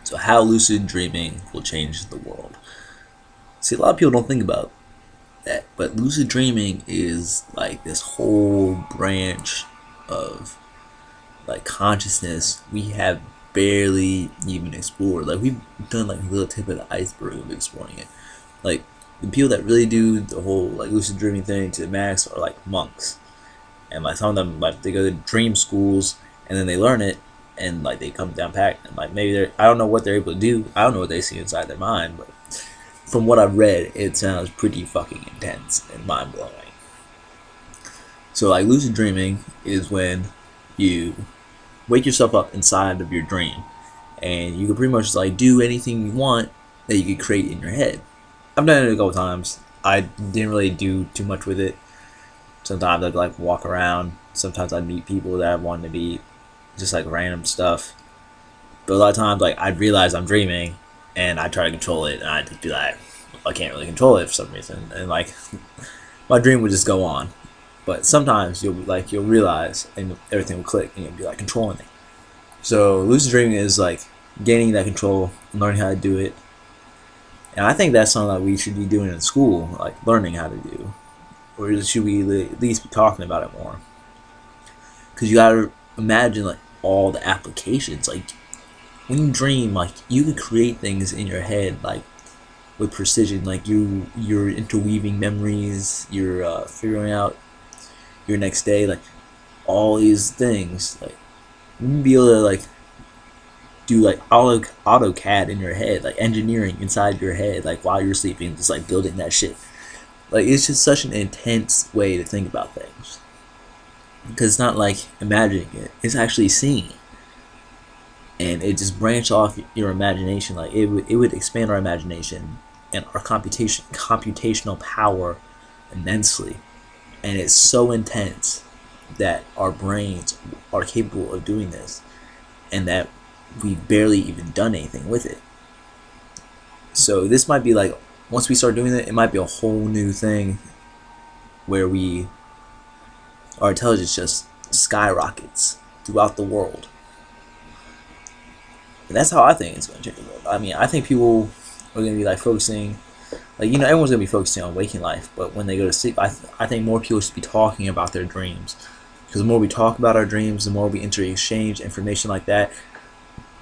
So how lucid dreaming will change the world. See, a lot of people don't think about that, but lucid dreaming is like this whole branch of like consciousness we have barely even explored. Like we've done like a little tip of the iceberg of exploring it. Like the people that really do the whole like lucid dreaming thing to the max are like monks, and like some of them like they go to dream schools and then they learn it and like they come down packed and like maybe they're I don't know what they're able to do. I don't know what they see inside their mind, but from what I've read, it sounds pretty fucking intense and mind blowing. So like lucid dreaming is when you wake yourself up inside of your dream and you can pretty much like do anything you want that you could create in your head. I've done it a couple times. I didn't really do too much with it. Sometimes I'd like walk around. Sometimes I'd meet people that I wanted to meet, just like random stuff. But a lot of times, like I'd realize I'm dreaming, and I try to control it, and I'd just be like, I can't really control it for some reason, and like my dream would just go on. But sometimes you'll realize, and everything will click, and you'll be like controlling it. So lucid dreaming is like gaining that control, and learning how to do it. And I think that's something that we should be doing in school, like learning how to do, or should we at least be talking about it more? Because you gotta imagine like all the applications. Like when you dream, like you can create things in your head like with precision. Like you're interweaving memories, you're figuring out your next day, like all these things. Like you can be able to like do like AutoCAD in your head, like engineering inside your head, like while you're sleeping, just like building that shit. Like it's just such an intense way to think about things, because it's not like imagining it; it's actually seeing it, and it just branch off your imagination. Like it would expand our imagination and our computational power immensely, and it's so intense that our brains are capable of doing this, and that we've barely even done anything with it. So this might be like, once we start doing it might be a whole new thing where our intelligence just skyrockets throughout the world. And that's how I think it's going to change the world. I mean, I think people are going to be like focusing, like, you know, everyone's going to be focusing on waking life, but when they go to sleep, I think more people should be talking about their dreams. Because the more we talk about our dreams, the more we exchange information like that,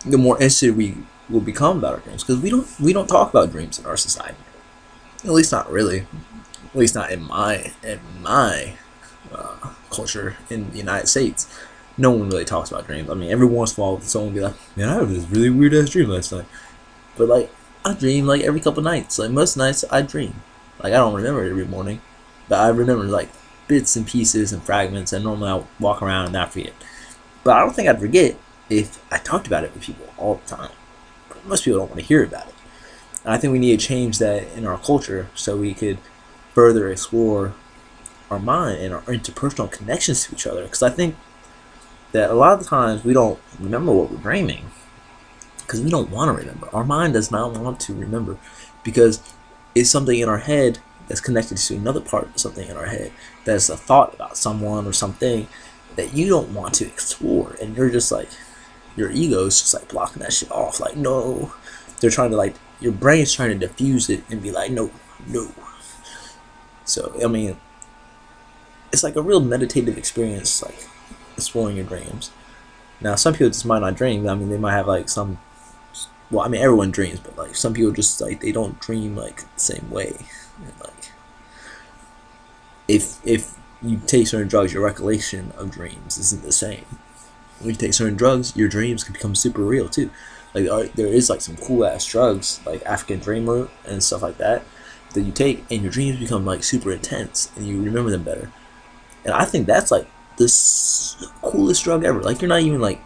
the more interested we will become about our dreams. Because we don't talk about dreams in our society. At least not really. At least not in my culture in the United States. No one really talks about dreams. I mean, every once in a while, someone will be like, "Man, I had this really weird ass dream last night." But like, I dream like every couple nights. Like most nights, I dream. Like I don't remember it every morning, but I remember like bits and pieces and fragments. And normally I walk around and not forget. But I don't think I'd forget if I talked about it with people all the time. But most people don't want to hear about it. And I think we need to change that in our culture so we could further explore our mind and our interpersonal connections to each other. Because I think that a lot of the times we don't remember what we're dreaming because we don't want to remember. Our mind does not want to remember because it's something in our head that's connected to another part of something in our head that's a thought about someone or something that you don't want to explore, and you're just like, your ego is just like blocking that shit off. Like, no, they're trying to like, your brain's trying to diffuse it and be like, no. So I mean, it's like a real meditative experience, like exploring your dreams. Now some people just might not dream. I mean, they might have like some, well, I mean, everyone dreams, but like some people just like, they don't dream like the same way. And, like if you take certain drugs, your recollection of dreams isn't the same. When you take certain drugs, your dreams can become super real too. Like there is like some cool ass drugs like African Dreamer and stuff like that you take, and your dreams become like super intense and you remember them better. And I think that's like the coolest drug ever. Like you're not even like,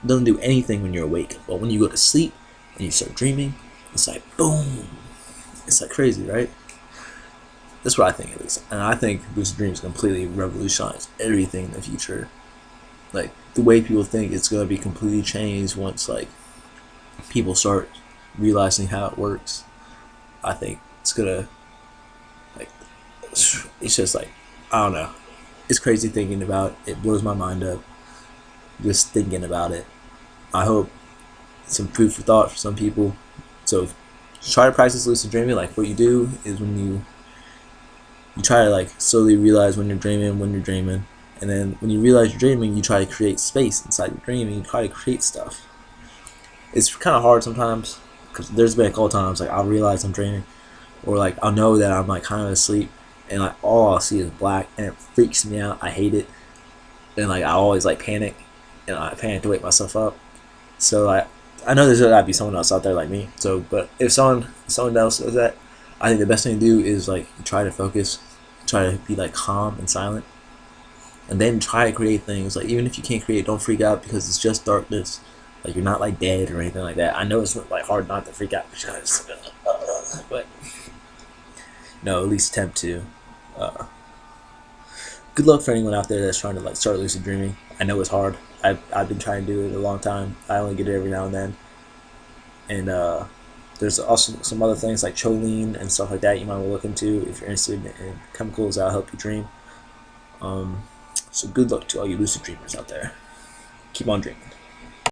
doesn't do anything when you're awake, but when you go to sleep and you start dreaming, it's like boom. It's like crazy, right? That's what I think, at least. And I think lucid dreams completely revolutionize everything in the future. Like the way people think, it's gonna be completely changed once like people start realizing how it works. I think it's gonna, like, it's just like, I don't know. It's crazy thinking about it. It blows my mind up just thinking about it. I hope some food for thought for some people. So try to practice lucid dreaming. Like what you do is when you try to like slowly realize when you're dreaming, and then when you realize you're dreaming, you try to create space inside your dream, and you try to create stuff. It's kind of hard sometimes because there's been a couple times like I'll realize I'm dreaming, or like I'll know that I'm like kind of asleep, and like all I'll see is black, and it freaks me out. I hate it, and like I always like panic, and I panic to wake myself up. So like I know there's gotta be someone else out there like me. So, but if someone else does that, I think the best thing to do is like try to focus, try to be like calm and silent, and then try to create things. Like even if you can't create, don't freak out because it's just darkness. Like you're not like dead or anything like that. I know it's like hard not to freak out, but no, at least attempt to. Uh, Good luck for anyone out there that's trying to like start lucid dreaming. I know it's hard. I've been trying to do it a long time. I only get it every now and then. And there's also some other things like choline and stuff like that you might want to look into if you're interested in chemicals that'll help you dream. So good luck to all you lucid dreamers out there. Keep on dreaming.